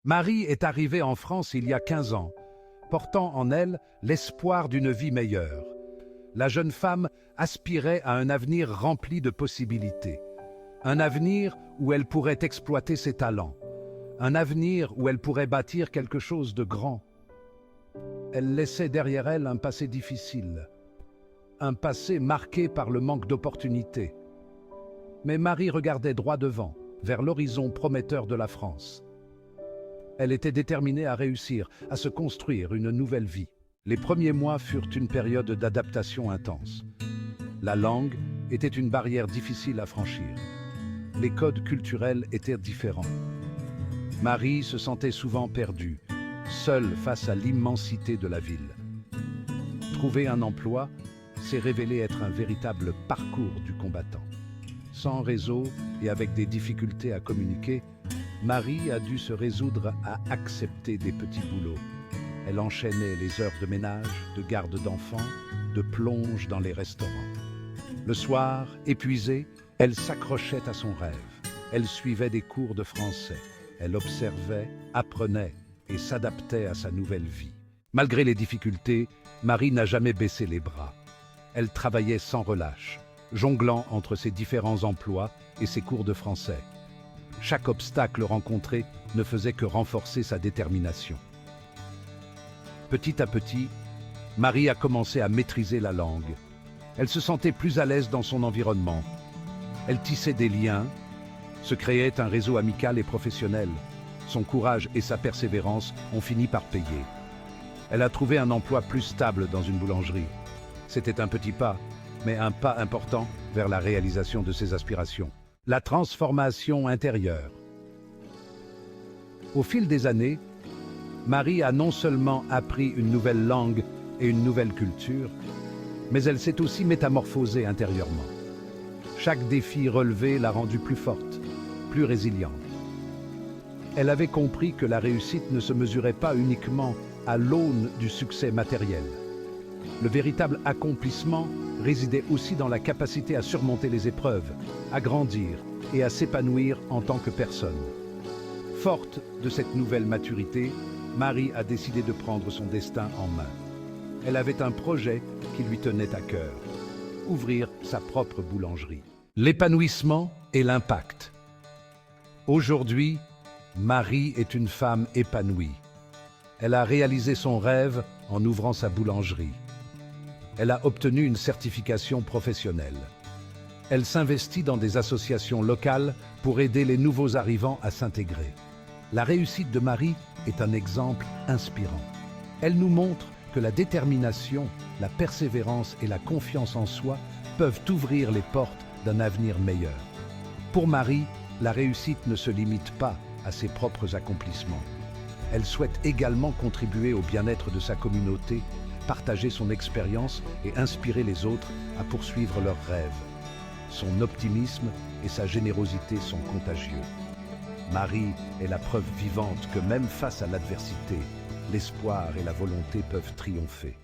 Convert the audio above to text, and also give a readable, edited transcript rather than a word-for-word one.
Marie est arrivée en France il y a 15 ans, portant en elle l'espoir d'une vie meilleure. La jeune femme aspirait à un avenir rempli de possibilités. Un avenir où elle pourrait exploiter ses talents. Un avenir où elle pourrait bâtir quelque chose de grand. Elle laissait derrière elle un passé difficile. Un passé marqué par le manque d'opportunités. Mais Marie regardait droit devant, vers l'horizon prometteur de la France. Elle était déterminée à réussir, à se construire une nouvelle vie. Les premiers mois furent une période d'adaptation intense. La langue était une barrière difficile à franchir. Les codes culturels étaient différents. Marie se sentait souvent perdue, seule face à l'immensité de la ville. Trouver un emploi s'est révélé être un véritable parcours du combattant. Sans réseau et avec des difficultés à communiquer, Marie a dû se résoudre à accepter des petits boulots. Elle enchaînait les heures de ménage, de garde d'enfants, de plonge dans les restaurants. Le soir, épuisée, elle s'accrochait à son rêve. Elle suivait des cours de français. Elle observait, apprenait et s'adaptait à sa nouvelle vie. Malgré les difficultés, Marie n'a jamais baissé les bras. Elle travaillait sans relâche, jonglant entre ses différents emplois et ses cours de français. Chaque obstacle rencontré ne faisait que renforcer sa détermination. Petit à petit, Marie a commencé à maîtriser la langue. Elle se sentait plus à l'aise dans son environnement. Elle tissait des liens, se créait un réseau amical et professionnel. Son courage et sa persévérance ont fini par payer. Elle a trouvé un emploi plus stable dans une boulangerie. C'était un petit pas, mais un pas important vers la réalisation de ses aspirations. La transformation intérieure. Au fil des années, Marie a non seulement appris une nouvelle langue et une nouvelle culture, mais elle s'est aussi métamorphosée intérieurement. Chaque défi relevé l'a rendue plus forte, plus résiliente. Elle avait compris que la réussite ne se mesurait pas uniquement à l'aune du succès matériel. Le véritable accomplissement résidait aussi dans la capacité à surmonter les épreuves, à grandir et à s'épanouir en tant que personne. Forte de cette nouvelle maturité, Marie a décidé de prendre son destin en main. Elle avait un projet qui lui tenait à cœur, ouvrir sa propre boulangerie. L'épanouissement et l'impact. Aujourd'hui, Marie est une femme épanouie. Elle a réalisé son rêve en ouvrant sa boulangerie. Elle a obtenu une certification professionnelle. Elle s'investit dans des associations locales pour aider les nouveaux arrivants à s'intégrer. La réussite de Marie est un exemple inspirant. Elle nous montre que la détermination, la persévérance et la confiance en soi peuvent ouvrir les portes d'un avenir meilleur. Pour Marie, la réussite ne se limite pas à ses propres accomplissements. Elle souhaite également contribuer au bien-être de sa communauté, partager son expérience et inspirer les autres à poursuivre leurs rêves. Son optimisme et sa générosité sont contagieux. Marie est la preuve vivante que même face à l'adversité, l'espoir et la volonté peuvent triompher.